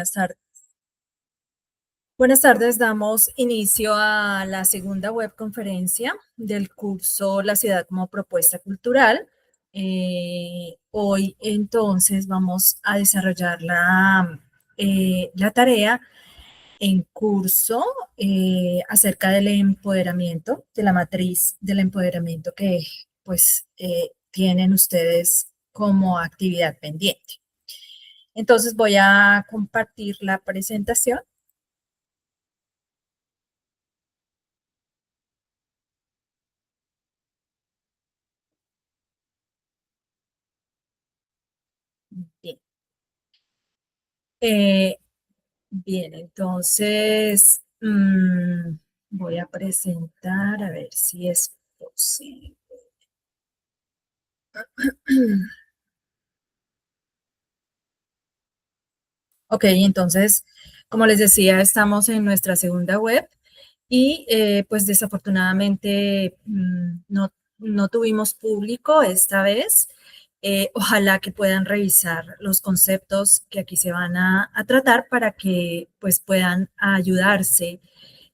Buenas tardes. Buenas tardes, damos inicio a la segunda webconferencia del curso La ciudad como propuesta cultural. Hoy entonces vamos a desarrollar la tarea en curso acerca del empoderamiento, de la matriz del empoderamiento que tienen ustedes como actividad pendiente. Entonces voy a compartir la presentación. Bien. Eh, Bien, entonces voy a presentar a ver si es posible. Ok, entonces, como les decía, estamos en nuestra segunda web y pues desafortunadamente no tuvimos público esta vez. Ojalá que puedan revisar los conceptos que aquí se van a tratar para que pues puedan ayudarse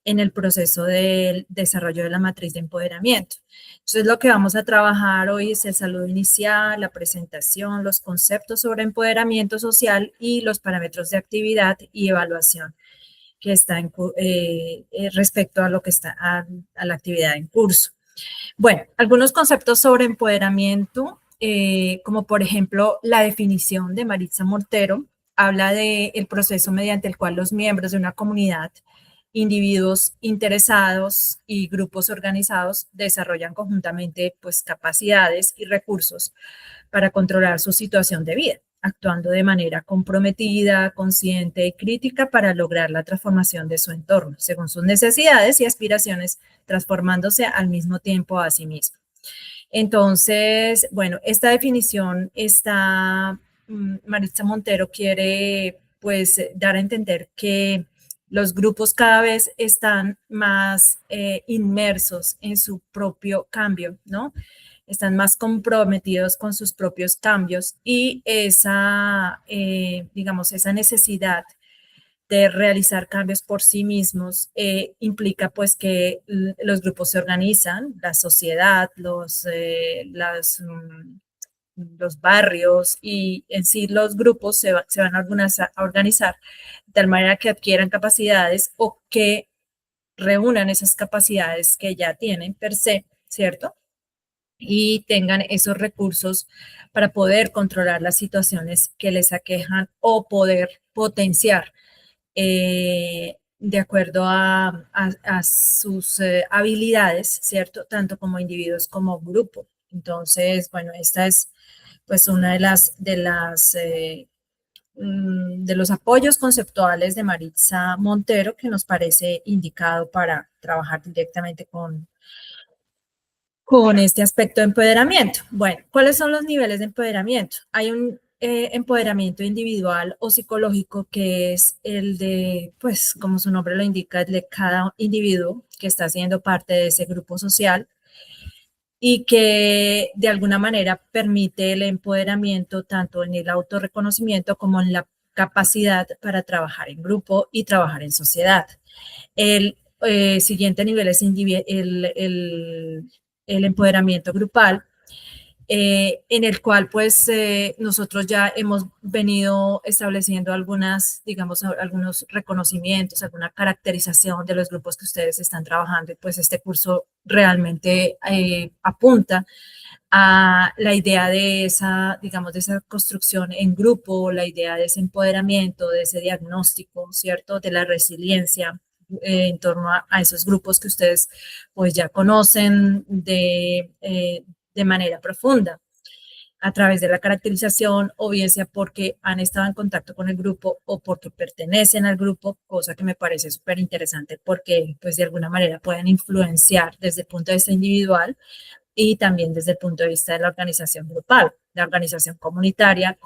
en el proceso del desarrollo de la matriz de empoderamiento. Entonces, lo que vamos a trabajar hoy es el saludo inicial, la presentación, los conceptos sobre empoderamiento social y los parámetros de actividad y evaluación que está respecto a lo que está a la actividad en curso. Bueno, algunos conceptos sobre empoderamiento, como por ejemplo la definición de Maritza Mortero, habla del proceso mediante el cual los miembros de una comunidad, individuos interesados y grupos organizados desarrollan conjuntamente pues, capacidades y recursos para controlar su situación de vida, actuando de manera comprometida, consciente y crítica para lograr la transformación de su entorno, según sus necesidades y aspiraciones, transformándose al mismo tiempo a sí mismo. Entonces, bueno, esta definición está, Maritza Montero quiere pues dar a entender que los grupos cada vez están más inmersos en su propio cambio, ¿no? Están más comprometidos con sus propios cambios y digamos, esa necesidad de realizar cambios por sí mismos implica pues que los grupos se organizan, la sociedad, los barrios y en sí los grupos se van a organizar de tal manera que adquieran capacidades o que reúnan esas capacidades que ya tienen per se, ¿cierto? Y tengan esos recursos para poder controlar las situaciones que les aquejan o poder potenciar de acuerdo a sus habilidades, ¿cierto? Tanto como individuos como grupo. Entonces, bueno, esta es pues una de los apoyos conceptuales de Maritza Montero que nos parece indicado para trabajar directamente con este aspecto de empoderamiento. Bueno, ¿cuáles son los niveles de empoderamiento? Hay un empoderamiento individual o psicológico que es el de, pues, como su nombre lo indica, el de cada individuo que está siendo parte de ese grupo social y que de alguna manera permite el empoderamiento tanto en el autorreconocimiento como en la capacidad para trabajar en grupo y trabajar en sociedad. El siguiente nivel es el empoderamiento grupal, en el cual pues nosotros ya hemos venido estableciendo digamos, algunos reconocimientos, alguna caracterización de los grupos que ustedes están trabajando y pues este curso realmente apunta a la idea de digamos, de esa construcción en grupo, la idea de ese empoderamiento, de ese diagnóstico, ¿cierto? De la resiliencia en torno a esos grupos que ustedes pues ya conocen de manera profunda a través de la caracterización, o bien sea porque han estado en contacto con el grupo o porque pertenecen al grupo, cosa que me parece súper interesante porque pues de alguna manera pueden influenciar desde el punto de vista individual y también desde el punto de vista de la organización grupal, la organización comunitaria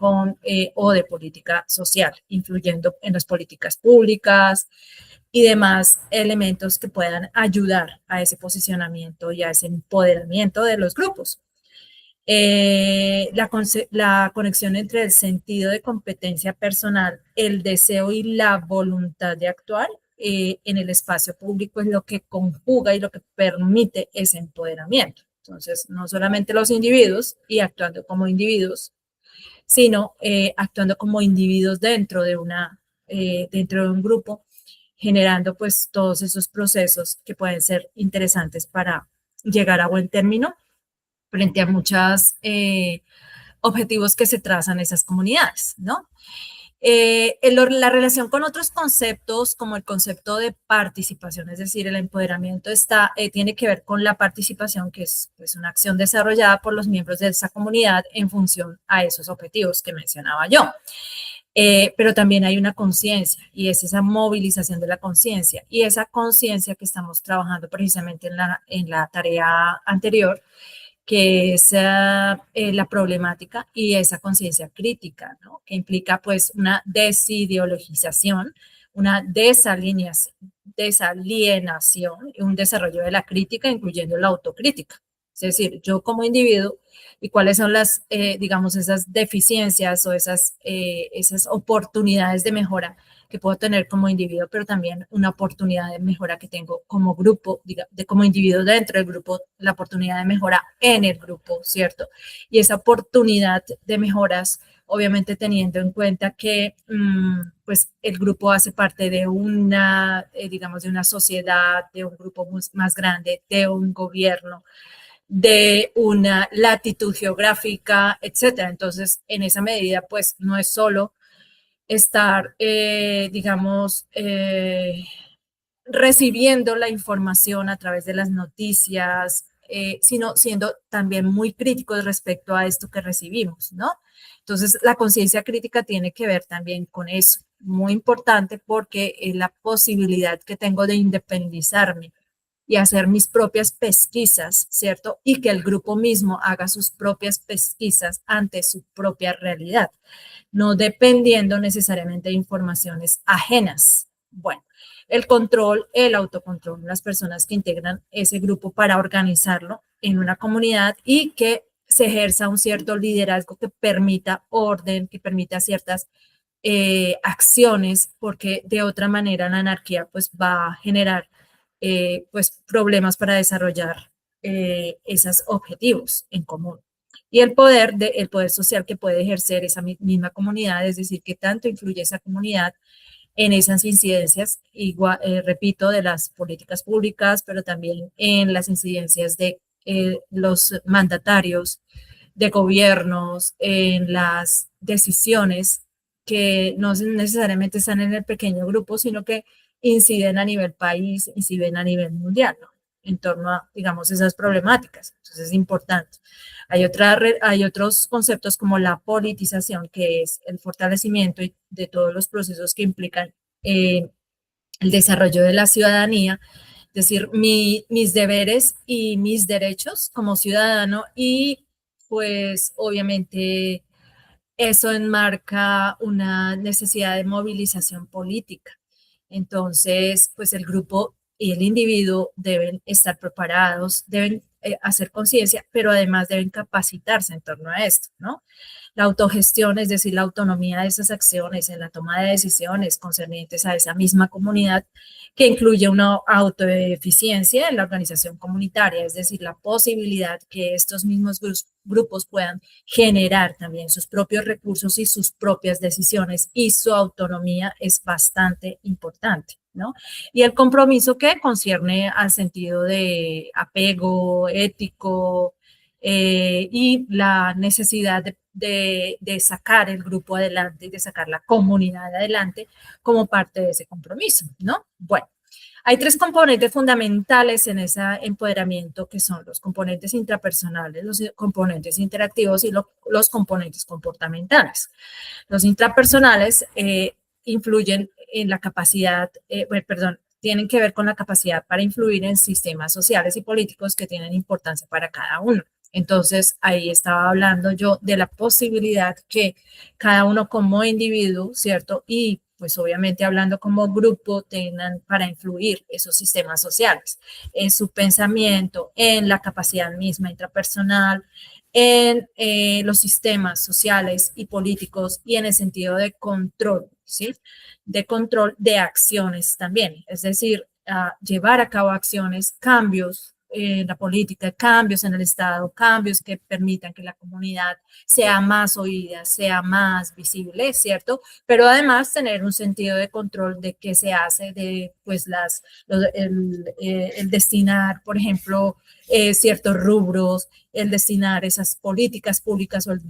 o de política social, influyendo en las políticas públicas y demás elementos que puedan ayudar a ese posicionamiento y a ese empoderamiento de los grupos. La conexión entre el sentido de competencia personal, el deseo y la voluntad de actuar en el espacio público es lo que conjuga y lo que permite ese empoderamiento. Entonces, no solamente los individuos y actuando como individuos, sino actuando como individuos dentro de un grupo, generando pues todos esos procesos que pueden ser interesantes para llegar a buen término frente a muchos objetivos que se trazan esas comunidades, ¿no? La relación con otros conceptos, como el concepto de participación, es decir, el empoderamiento tiene que ver con la participación, que es pues, una acción desarrollada por los miembros de esa comunidad en función a esos objetivos que mencionaba yo. Pero también hay una conciencia y es esa movilización de la conciencia y esa conciencia que estamos trabajando precisamente en la tarea anterior, que es la problemática y esa conciencia crítica, ¿no? Que implica pues una desideologización, una desalienación y un desarrollo de la crítica, incluyendo la autocrítica. Es decir, yo como individuo y cuáles son digamos, esas deficiencias o esas oportunidades de mejora que puedo tener como individuo, pero también una oportunidad de mejora que tengo como grupo, como individuo dentro del grupo, la oportunidad de mejora en el grupo, ¿cierto? Y esa oportunidad de mejoras, obviamente teniendo en cuenta que pues el grupo hace parte de digamos, de una sociedad, de un grupo más grande, de un gobierno, de una latitud geográfica, etcétera. Entonces, en esa medida, pues no es solo estar, digamos, recibiendo la información a través de las noticias, sino siendo también muy críticos respecto a esto que recibimos, ¿no? Entonces, la conciencia crítica tiene que ver también con eso, muy importante porque es la posibilidad que tengo de independizarme y hacer mis propias pesquisas, ¿cierto? Y que el grupo mismo haga sus propias pesquisas ante su propia realidad, no dependiendo necesariamente de informaciones ajenas. Bueno, el control, el autocontrol, las personas que integran ese grupo para organizarlo en una comunidad y que se ejerza un cierto liderazgo que permita orden, que permita ciertas acciones, porque de otra manera la anarquía pues va a generar pues problemas para desarrollar esos objetivos en común. Y el poder social que puede ejercer esa misma comunidad, es decir, que tanto influye esa comunidad en esas incidencias, igual, repito, de las políticas públicas, pero también en las incidencias de los mandatarios, de gobiernos, en las decisiones que no necesariamente están en el pequeño grupo, sino que inciden a nivel país, inciden a nivel mundial, ¿no? En torno a, digamos, esas problemáticas. Entonces es importante. Hay otros conceptos como la politización, que es el fortalecimiento de todos los procesos que implican el desarrollo de la ciudadanía, es decir, mis deberes y mis derechos como ciudadano y pues obviamente eso enmarca una necesidad de movilización política. Entonces, pues el grupo y el individuo deben estar preparados, deben hacer conciencia, pero además deben capacitarse en torno a esto, ¿no? La autogestión, es decir, la autonomía de esas acciones en la toma de decisiones concernientes a esa misma comunidad, que incluye una autoeficiencia en la organización comunitaria, es decir, la posibilidad que estos mismos grupos puedan generar también sus propios recursos y sus propias decisiones, y su autonomía es bastante importante, ¿no? Y el compromiso que concierne al sentido de apego ético, y la necesidad de sacar el grupo adelante y de sacar la comunidad adelante como parte de ese compromiso, ¿no? Bueno, hay tres componentes fundamentales en ese empoderamiento, que son los componentes intrapersonales, los componentes interactivos y los componentes comportamentales. Los intrapersonales influyen en la capacidad, perdón, tienen que ver con la capacidad para influir en sistemas sociales y políticos que tienen importancia para cada uno. Entonces, ahí estaba hablando yo de la posibilidad que cada uno como individuo, ¿cierto? Y pues obviamente hablando como grupo, tengan para influir esos sistemas sociales en su pensamiento, en la capacidad misma intrapersonal, en los sistemas sociales y políticos y en el sentido de control, ¿sí? De control de acciones también, es decir, llevar a cabo acciones, cambios en la política, cambios en el Estado, cambios que permitan que la comunidad sea más oída, sea más visible, ¿cierto? Pero además tener un sentido de control de qué se hace, de pues el destinar, por ejemplo, ciertos rubros, el destinar esas políticas públicas o el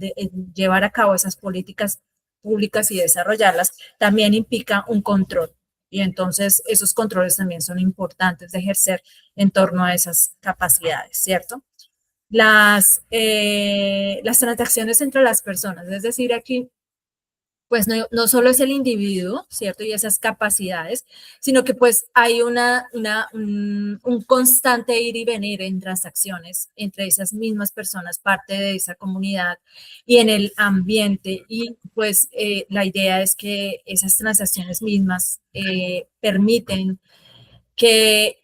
llevar a cabo esas políticas públicas y desarrollarlas, también implica un control. Y entonces esos controles también son importantes de ejercer en torno a esas capacidades, ¿cierto? Las transacciones entre las personas, es decir, aquí pues no solo es el individuo, ¿cierto? Y esas capacidades, sino que pues hay un constante ir y venir en transacciones entre esas mismas personas, parte de esa comunidad y en el ambiente. Y pues la idea es que esas transacciones mismas permiten que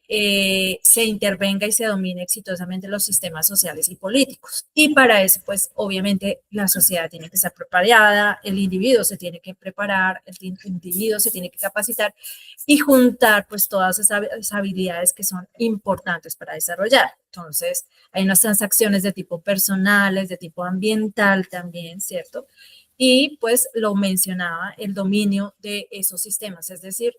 se intervenga y se domine exitosamente los sistemas sociales y políticos. Y para eso, pues obviamente la sociedad tiene que estar preparada, el individuo se tiene que preparar, el individuo se tiene que capacitar y juntar pues todas esas habilidades que son importantes para desarrollar. Entonces, hay unas transacciones de tipo personales, de tipo ambiental también, ¿cierto? Y pues lo mencionaba, el dominio de esos sistemas, es decir,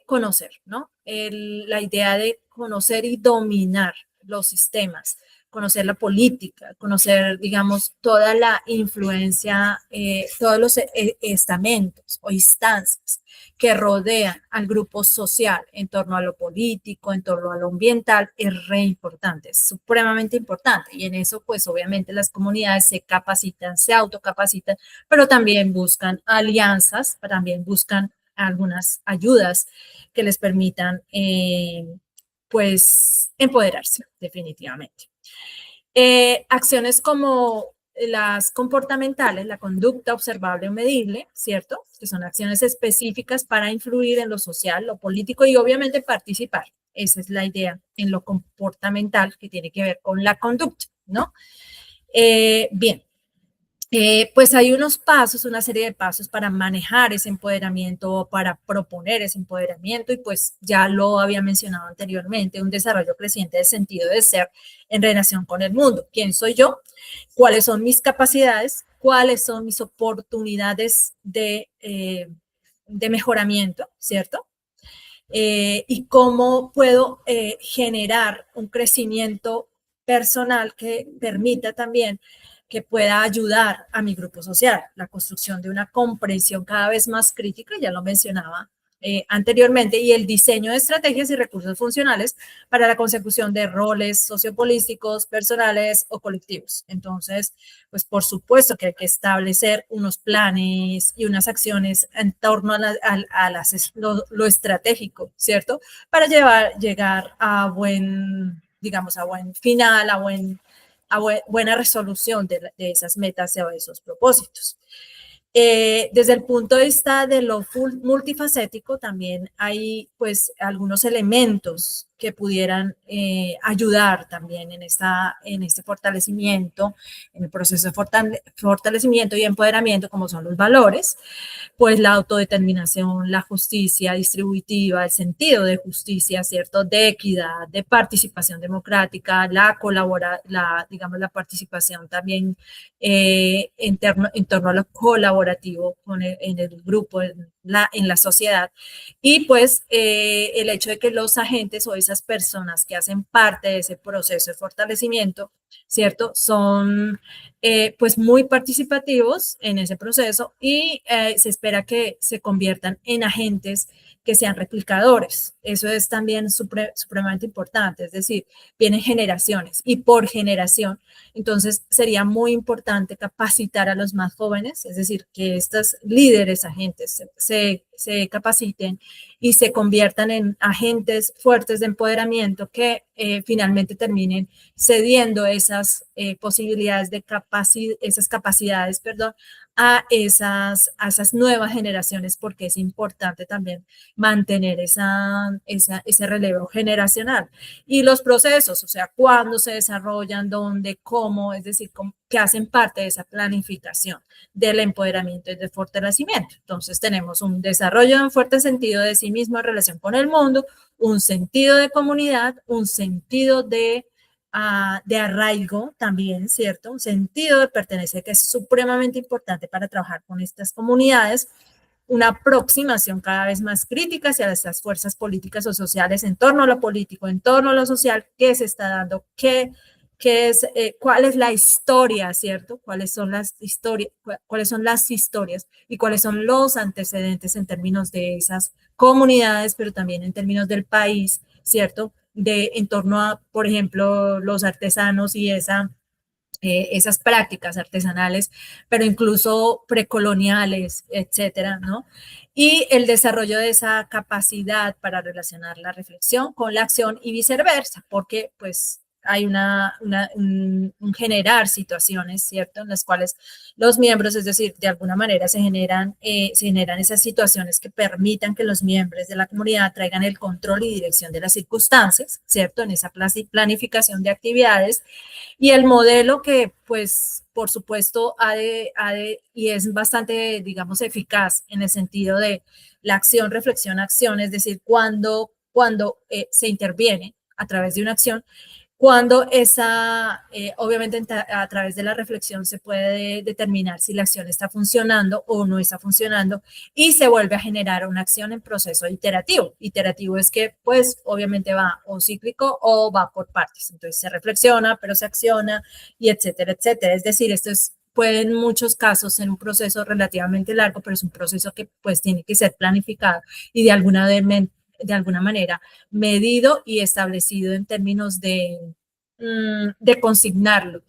conocer, ¿no? La idea de conocer y dominar los sistemas, conocer la política, conocer, digamos, toda la influencia, todos los estamentos o instancias que rodean al grupo social en torno a lo político, en torno a lo ambiental, es re importante, es supremamente importante. Y en eso, pues obviamente las comunidades se capacitan, se autocapacitan, pero también buscan alianzas, también buscan algunas ayudas que les permitan, pues, empoderarse definitivamente. Acciones como las comportamentales, la conducta observable o medible, ¿cierto? Que son acciones específicas para influir en lo social, lo político y obviamente participar. Esa es la idea en lo comportamental que tiene que ver con la conducta, ¿no? Bien, pues hay unos pasos, una serie de pasos para manejar ese empoderamiento, para proponer ese empoderamiento y pues ya lo había mencionado anteriormente, un desarrollo creciente del sentido de ser en relación con el mundo. ¿Quién soy yo? ¿Cuáles son mis capacidades? ¿Cuáles son mis oportunidades de mejoramiento? ¿Cierto? Y cómo puedo generar un crecimiento personal que permita también que pueda ayudar a mi grupo social, la construcción de una comprensión cada vez más crítica, ya lo mencionaba anteriormente, y el diseño de estrategias y recursos funcionales para la consecución de roles sociopolíticos, personales o colectivos. Entonces, pues por supuesto que hay que establecer unos planes y unas acciones en torno lo estratégico, ¿cierto? Para llegar a digamos, a buen final, buena resolución de esas metas o de esos propósitos. Desde el punto de vista de lo multifacético, también hay pues algunos elementos que pudieran ayudar también en este fortalecimiento, en el proceso de fortalecimiento y empoderamiento, como son los valores, pues la autodeterminación, la justicia distributiva, el sentido de justicia, ¿cierto? De equidad, de participación democrática, digamos, la participación también en torno a lo colaborativo en el grupo, en la sociedad. Y pues el hecho de que los agentes o esas personas que hacen parte de ese proceso de fortalecimiento, ¿cierto? Son pues muy participativos en ese proceso y se espera que se conviertan en agentes que sean replicadores. Eso es también supremamente importante, es decir, vienen generaciones y por generación. Entonces, sería muy importante capacitar a los más jóvenes, es decir, que estos líderes, agentes, se capaciten y se conviertan en agentes fuertes de empoderamiento que finalmente terminen cediendo esas posibilidades esas capacidades, perdón, a esas nuevas generaciones, porque es importante también mantener ese relevo generacional. Y los procesos, o sea, cuándo se desarrollan, dónde, cómo, es decir, que hacen parte de esa planificación del empoderamiento y del fortalecimiento. Entonces tenemos un desarrollo de un fuerte sentido de sí mismo en relación con el mundo, un sentido de comunidad, un sentido de arraigo también, ¿cierto? Un sentido de pertenencia que es supremamente importante para trabajar con estas comunidades, una aproximación cada vez más crítica hacia estas fuerzas políticas o sociales en torno a lo político, en torno a lo social, qué se está dando, cuál es la historia, ¿cierto? Cuáles son las historias y cuáles son los antecedentes en términos de esas comunidades, pero también en términos del país, ¿cierto? En torno a, por ejemplo, los artesanos y esas prácticas artesanales, pero incluso precoloniales, etcétera, ¿no? Y el desarrollo de esa capacidad para relacionar la reflexión con la acción y viceversa, porque pues hay un generar situaciones, ¿cierto?, en las cuales los miembros, es decir, de alguna manera se generan esas situaciones que permitan que los miembros de la comunidad traigan el control y dirección de las circunstancias, ¿cierto?, en esa planificación de actividades. Y el modelo que, pues, por supuesto, y es bastante, digamos, eficaz en el sentido de la acción, reflexión, acción, es decir, cuando se interviene a través de una acción, cuando obviamente a través de la reflexión se puede determinar si la acción está funcionando o no está funcionando y se vuelve a generar una acción en proceso iterativo. Iterativo es que pues obviamente va o cíclico o va por partes. Entonces se reflexiona, pero se acciona y etcétera, etcétera. Es decir, puede en muchos casos ser un proceso relativamente largo, pero es un proceso que pues tiene que ser planificado y de alguna manera medido y establecido en términos de consignarlo,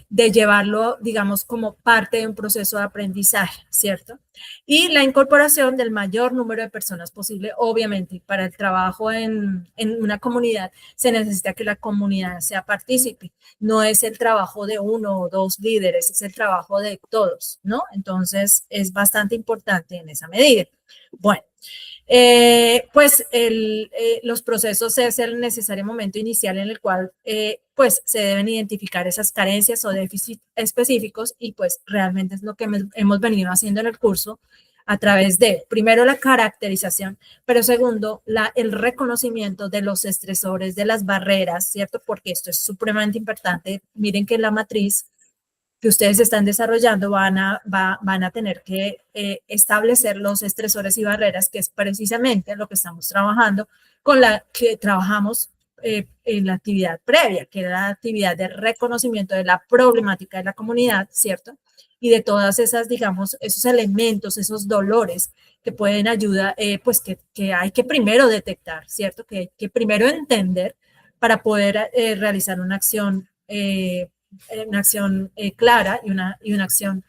de llevarlo, digamos, como parte de un proceso de aprendizaje, ¿cierto? Y la incorporación del mayor número de personas posible, obviamente, para el trabajo en una comunidad se necesita que la comunidad sea partícipe, no es el trabajo de uno o dos líderes, es el trabajo de todos, ¿no? Entonces, es bastante importante en esa medida. Bueno, los procesos es el necesario momento inicial en el cual pues se deben identificar esas carencias o déficits específicos y pues realmente es lo que hemos venido haciendo en el curso a través de, primero, la caracterización, pero segundo, el reconocimiento de los estresores, de las barreras, ¿cierto? Porque esto es supremamente importante. Miren que la matriz que ustedes están desarrollando van a tener que establecer los estresores y barreras, que es precisamente lo que estamos trabajando, con la que trabajamos en la actividad previa, que era la actividad de reconocimiento de la problemática de la comunidad, ¿cierto? Y de todas esas, digamos, esos elementos, esos dolores que pueden ayudar, pues que hay que primero detectar, ¿cierto? Que hay que primero entender para poder realizar una acción clara y una acción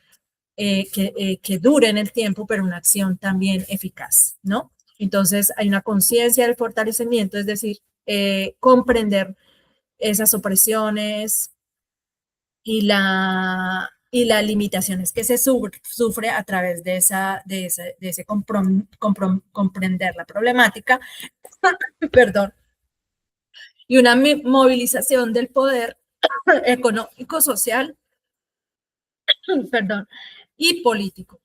que dure en el tiempo, pero una acción también eficaz, ¿no? Entonces hay una conciencia del fortalecimiento, es decir, comprender esas opresiones y las limitaciones que se sufre a través de ese comprender la problemática, perdón, y una movilización del poder económico, social, perdón, y político.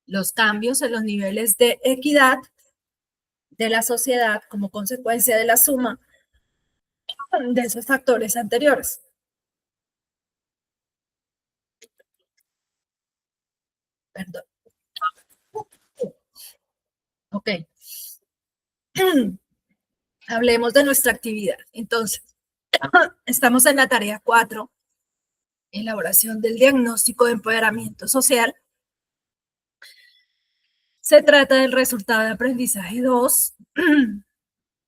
Los cambios en los niveles de equidad de la sociedad como consecuencia de la suma de esos factores anteriores. Perdón. Ok. Hablemos de nuestra actividad. Entonces, estamos en la tarea 4, elaboración del diagnóstico de empoderamiento social. Se trata del resultado de aprendizaje 2,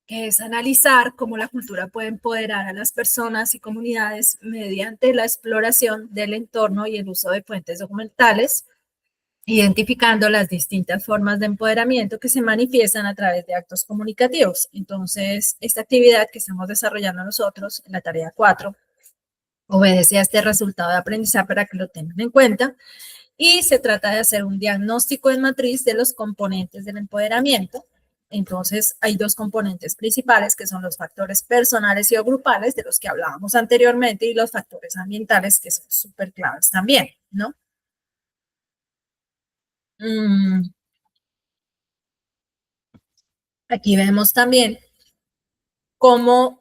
que es analizar cómo la cultura puede empoderar a las personas y comunidades mediante la exploración del entorno y el uso de fuentes documentales, identificando las distintas formas de empoderamiento que se manifiestan a través de actos comunicativos. Entonces, esta actividad que estamos desarrollando nosotros en la tarea 4 obedece a este resultado de aprendizaje para que lo tengan en cuenta. y se trata de hacer un diagnóstico en matriz de los componentes del empoderamiento. Entonces, hay dos componentes principales que son los factores personales y o grupales, de los que hablábamos anteriormente, y los factores ambientales, que son súper claves también, ¿no? Aquí vemos también cómo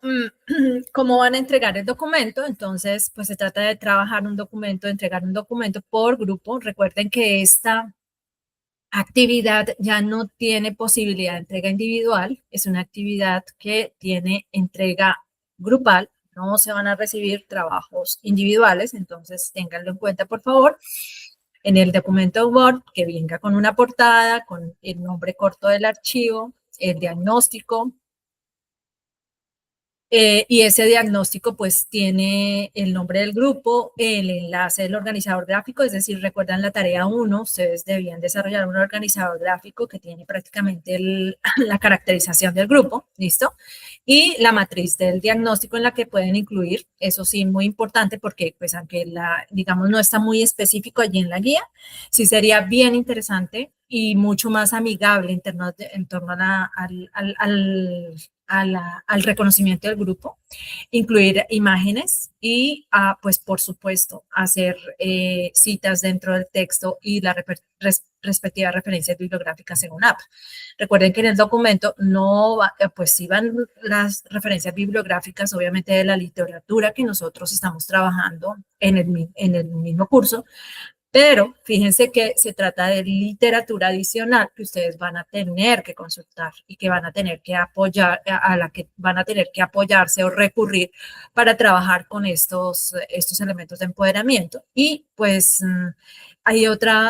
van a entregar el documento. Entonces, pues se trata de trabajar un documento, de entregar un documento por grupo. Recuerden que esta actividad ya no tiene posibilidad de entrega individual, es una actividad que tiene entrega grupal, no se van a recibir trabajos individuales, entonces ténganlo en cuenta, por favor. En el documento Word, que venga con una portada, con el nombre corto del archivo, el diagnóstico, y ese diagnóstico pues tiene el nombre del grupo, el enlace del organizador gráfico, es decir, recuerdan la tarea 1, ustedes debían desarrollar un organizador gráfico que tiene prácticamente la caracterización del grupo, ¿listo? Y la matriz del diagnóstico en la que pueden incluir, eso sí, muy importante porque pues aunque digamos, no está muy específico allí en la guía, sí sería bien interesante y mucho más amigable en torno al reconocimiento del grupo, incluir imágenes y, pues, por supuesto, hacer citas dentro del texto y la respectiva referencias bibliográficas en una app. Recuerden que en el documento no va, pues sí van las referencias bibliográficas, obviamente, de la literatura que nosotros estamos trabajando en el mismo curso, pero fíjense que se trata de literatura adicional que ustedes van a tener que consultar y que van a tener que apoyar, a la que van a tener que apoyarse o recurrir para trabajar con estos elementos de empoderamiento. Y pues hay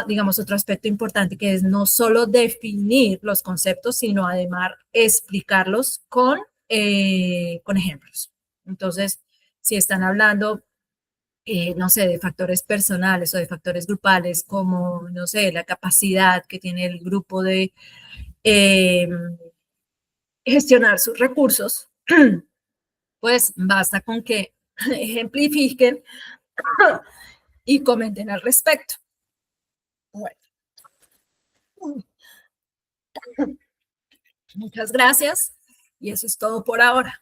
digamos, otro aspecto importante que es no solo definir los conceptos, sino además explicarlos con ejemplos. Entonces, si están hablando no sé, de factores personales o de factores grupales, como, no sé, la capacidad que tiene el grupo de eh, gestionar sus recursos, pues basta con que ejemplifiquen y comenten al respecto. Bueno, muchas gracias y eso es todo por ahora.